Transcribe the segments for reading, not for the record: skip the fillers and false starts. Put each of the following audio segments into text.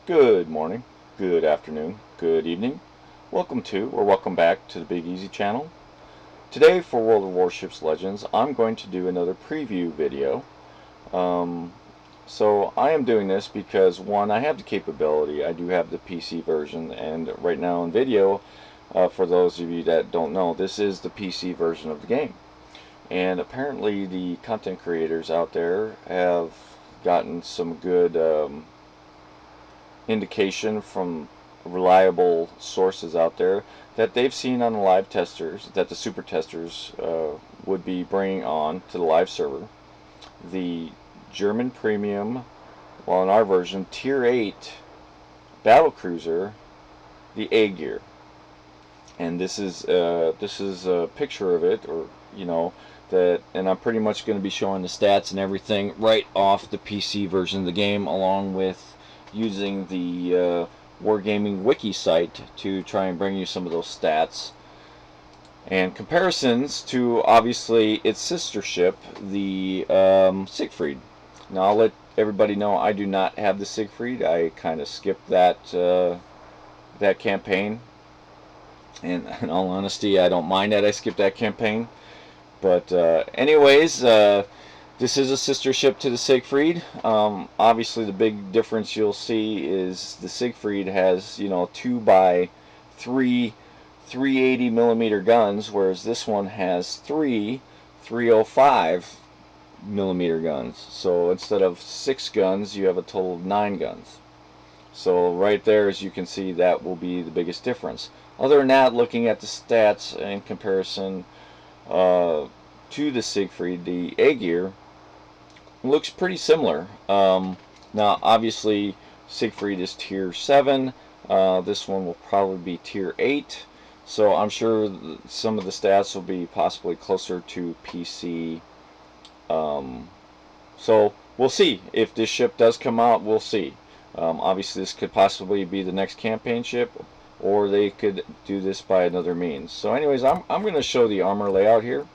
Good morning, good afternoon, good evening. Welcome to, or welcome back to the Big Easy channel. Today for World of Warships Legends, I'm going to do another preview video. So I am doing this because, one, I have the capability. I do have the PC version, and right now in video, for those of you that don't know, this is the PC version of the game. And apparently the content creators out there have gotten some good indication from reliable sources out there that they've seen on the live testers, that the super testers would be bringing on to the live server the German premium, well, in our version, tier 8 battle cruiser, the Agir. And this is a picture of it, or and I'm pretty much going to be showing the stats and everything right off the PC version of the game, along with using the Wargaming wiki site to try and bring you some of those stats and comparisons to, obviously, its sister ship, the Siegfried. Now I'll let everybody know I do not have the Siegfried. I kind of skipped that that campaign, and in all honesty, I don't mind that I skipped that campaign. But anyways, this is a sister ship to the Siegfried. Obviously, the big difference you'll see is the Siegfried has, 2x3 380 millimeter guns, whereas this one has 305 millimeter guns. So instead of 6 guns, you have a total of 9 guns. So right there, as you can see, that will be the biggest difference. Other than that, looking at the stats in comparison to the Siegfried, the Agir looks pretty similar. Now, obviously, Siegfried is tier 7. This one will probably be tier 8. So I'm sure some of the stats will be possibly closer to PC. So we'll see. If this ship does come out, we'll see. Obviously, this could possibly be the next campaign ship, or they could do this by another means. So anyways, I'm going to show the armor layout here.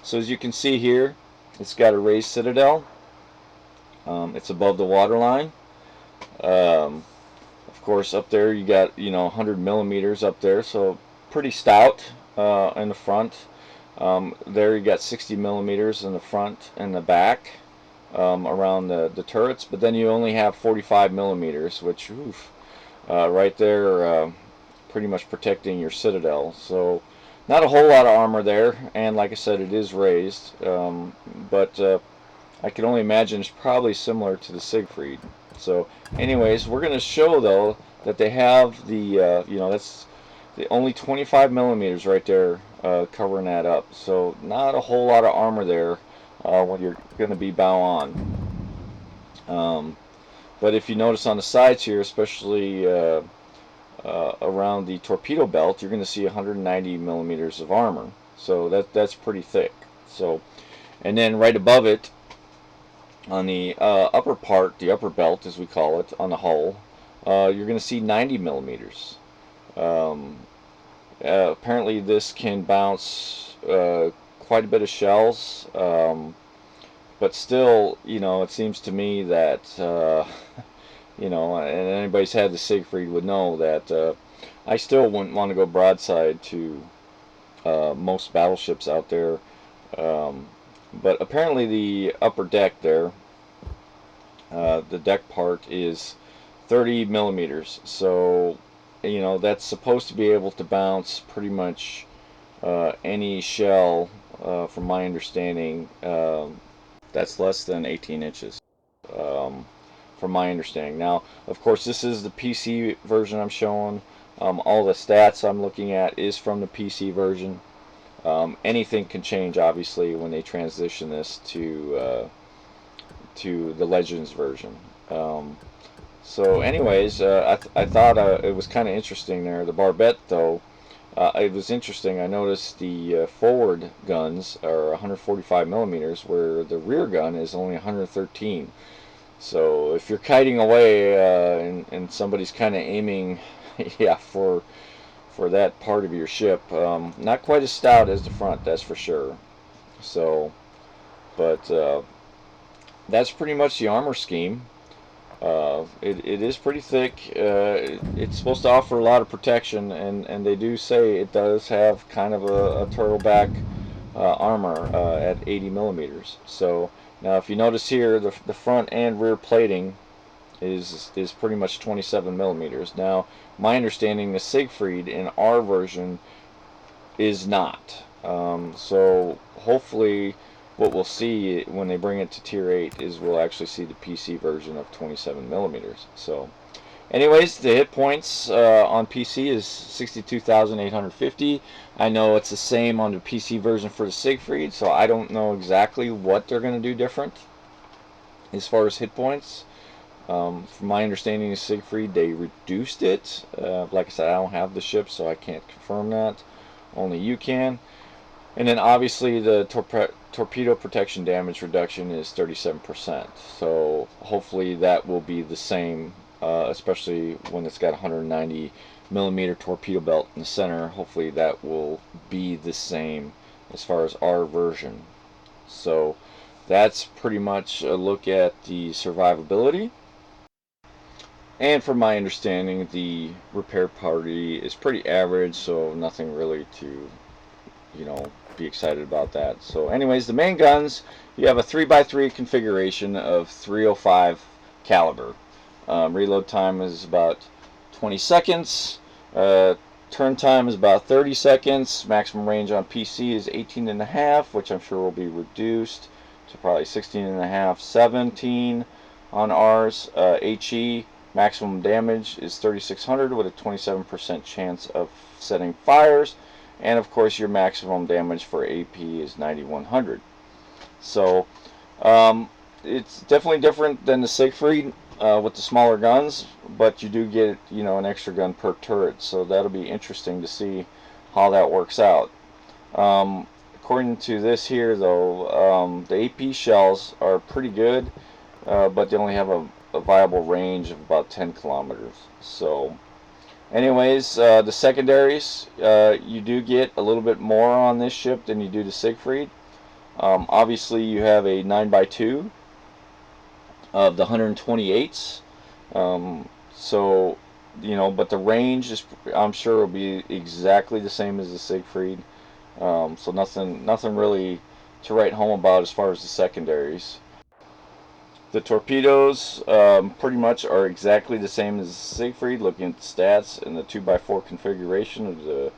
So as you can see here, it's got a raised citadel. It's above the waterline. Of course, up there you got 100 millimeters up there, so pretty stout in the front. There you got 60 millimeters in the front and the back around the turrets, but then you only have 45 millimeters, which right there, pretty much protecting your citadel. So not a whole lot of armor there, and like I said, it is raised, but I can only imagine it's probably similar to the Siegfried. So anyways, we're going to show though that they have the that's the only 25 millimeters right there covering that up. So not a whole lot of armor there when you're going to be bow on. But if you notice on the sides here, especially around the torpedo belt, you're going to see 190 millimeters of armor. So that's pretty thick. So, and then right above it, on the upper part, the upper belt as we call it, on the hull, you're going to see 90 millimeters. Apparently this can bounce quite a bit of shells, but still, it seems to me that and anybody's had the Siegfried would know that I still wouldn't want to go broadside to most battleships out there. But apparently the upper deck there, the deck part is 30 millimeters. So, that's supposed to be able to bounce pretty much any shell, from my understanding, that's less than 18 inches. From from my understanding. Now, of course, this is the PC version I'm showing. All the stats I'm looking at is from the PC version. Anything can change, obviously, when they transition this to the Legends version. So, anyways, I thought it was kind of interesting there. The barbette, though, it was interesting. I noticed the forward guns are 145 millimeters, where the rear gun is only 113. So if you're kiting away and somebody's kind of aiming, yeah, for that part of your ship, not quite as stout as the front, that's for sure. So, but that's pretty much the armor scheme. It is pretty thick. It's supposed to offer a lot of protection, and they do say it does have kind of a turtleback armor at 80 millimeters. So now, if you notice here, the front and rear plating is pretty much 27 millimeters. Now, my understanding, the Siegfried in our version is not. So hopefully, what we'll see when they bring it to Tier 8 is we'll actually see the PC version of 27 millimeters. So, anyways, the hit points on PC is 62,850. I know it's the same on the PC version for the Siegfried, so I don't know exactly what they're going to do different as far as hit points. From my understanding of Siegfried, they reduced it. Like I said, I don't have the ship, so I can't confirm that. Only you can. And then obviously the torpedo protection damage reduction is 37%. So hopefully that will be the same, especially when it's got 190 millimeter torpedo belt in the center. Hopefully that will be the same as far as our version. So that's pretty much a look at the survivability. And from my understanding, the repair party is pretty average, so nothing really to, be excited about that. So anyways, the main guns, you have a 3x3 configuration of 305 caliber. Reload time is about 20 seconds. Turn time is about 30 seconds. Maximum range on PC is 18.5, which I'm sure will be reduced to probably 16.5, 17 on ours. HE maximum damage is 3,600 with a 27% chance of setting fires. And of course, your maximum damage for AP is 9,100. So it's definitely different than the Siegfried with the smaller guns, but you do get an extra gun per turret. So that'll be interesting to see how that works out. According to this here, though, the AP shells are pretty good, but they only have a viable range of about 10 kilometers. So anyways, the secondaries, you do get a little bit more on this ship than you do the Siegfried. Obviously, you have a 9x2 of the 128s. So, but the range is, I'm sure, will be exactly the same as the Siegfried. So nothing really to write home about as far as the secondaries. The torpedoes pretty much are exactly the same as the Siegfried, looking at the stats and the 2x4 configuration of the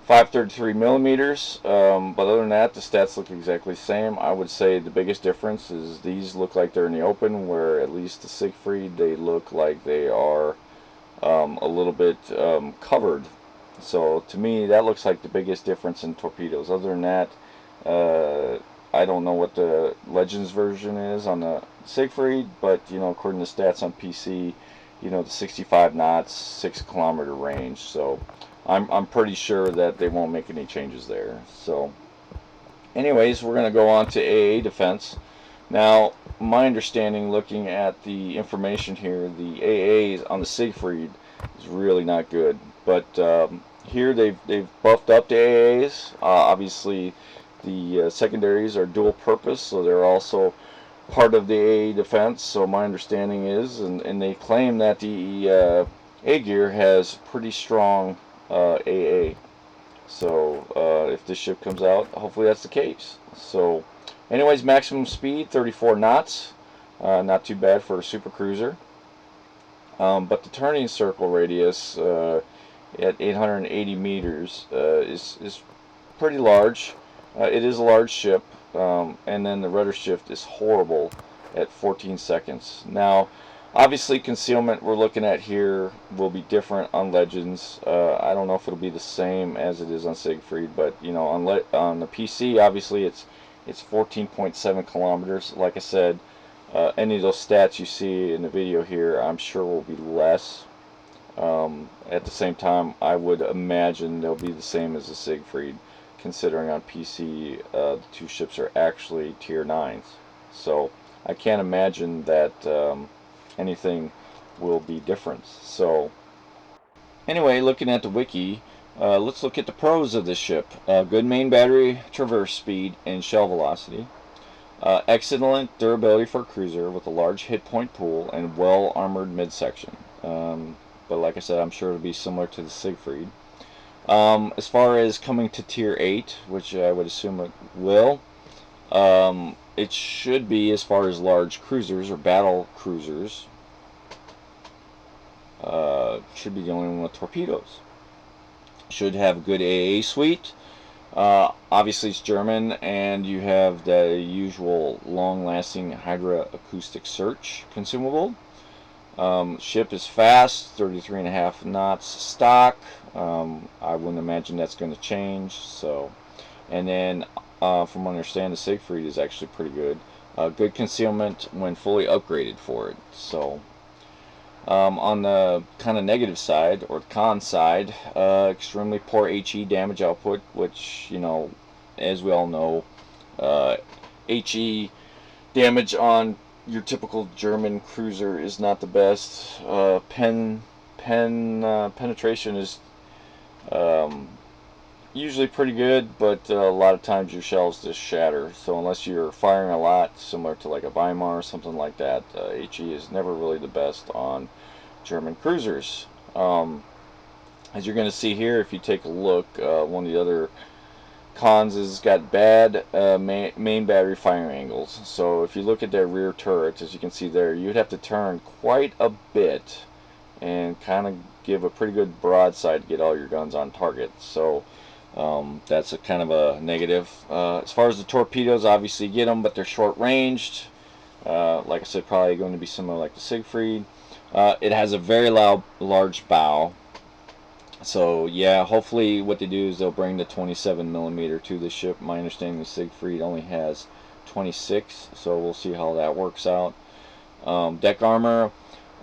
533 millimeters. But other than that, the stats look exactly the same. I would say the biggest difference is these look like they're in the open, where at least the Siegfried, they look like they are a little bit covered. So to me, that looks like the biggest difference in torpedoes. Other than that, I don't know what the Legends version is on the Siegfried, but according to stats on PC, the 65 knots, 6 kilometer range. So I'm pretty sure that they won't make any changes there. So anyways, we're going to go on to AA defense. Now, my understanding, looking at the information here, the AAs on the Siegfried is really not good. But here they've buffed up the AAs. Obviously, the secondaries are dual purpose, so they're also part of the AA defense. So my understanding is, and they claim that the Agir has pretty strong AA. So if this ship comes out, hopefully that's the case. So anyways, maximum speed 34 knots, not too bad for a super cruiser. But the turning circle radius at 880 meters is pretty large. It is a large ship, and then the rudder shift is horrible at 14 seconds. Now, Obviously, concealment we're looking at here will be different on Legends. I don't know if it'll be the same as it is on Siegfried, but you know, on the PC, obviously it's 14.7 kilometers. Like I said, any of those stats you see in the video here, I'm sure will be less. At the same time, I would imagine they'll be the same as the Siegfried, considering on PC the two ships are actually tier 9s. So I can't imagine that anything will be different. So anyway, looking at the wiki, let's look at the pros of this ship. Good main battery, traverse speed, and shell velocity. Excellent durability for a cruiser with a large hit point pool and well armored midsection. But like I said, I'm sure it'll be similar to the Siegfried. As far as coming to tier 8, which I would assume it will, it should be, as far as large cruisers or battle cruisers, should be the only one with torpedoes. Should have a good AA suite. Obviously it's German, and you have the usual long-lasting Hydra acoustic search consumable. Ship is fast, 33.5 knots stock. I wouldn't imagine that's going to change. So, and then from what I understand, the Siegfried is actually pretty good. Good concealment when fully upgraded for it. So, on the kind of negative side, or con side, extremely poor HE damage output, which, you know, as we all know, HE damage on your typical German cruiser is not the best. Penetration is usually pretty good, but a lot of times your shells just shatter. So unless you're firing a lot, similar to like a Weimar or something like that, HE is never really the best on German cruisers. As you're going to see here, if you take a look, one of the other cons is got bad main battery firing angles. So if you look at their rear turret, as you can see there, you'd have to turn quite a bit and kind of give a pretty good broadside to get all your guns on target. So that's a kind of a negative. As far as the torpedoes, obviously you get them, but they're short ranged. Like I said, probably going to be similar like the Siegfried. It has a very large bow. So yeah, hopefully what they do is they'll bring the 27mm to the ship. My understanding is Siegfried only has 26, so we'll see how that works out. Deck armor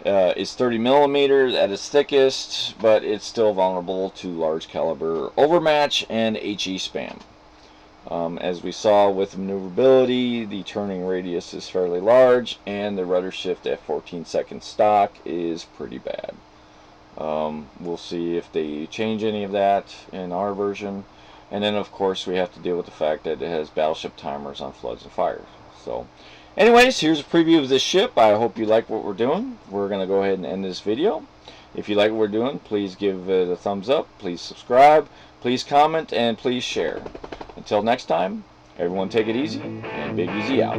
is 30mm at its thickest, but it's still vulnerable to large caliber overmatch and HE spam. As we saw with maneuverability, the turning radius is fairly large, and the rudder shift at 14-second stock is pretty bad. We'll see if they change any of that in our version. And then of course we have to deal with the fact that it has battleship timers on floods and fires. So anyways, here's a preview of this ship. I hope you like what we're doing. We're going to go ahead and end this video. If you like what we're doing, please give it a thumbs up, please subscribe, please comment, and please share. Until next time, everyone take it easy, and Big Easy out.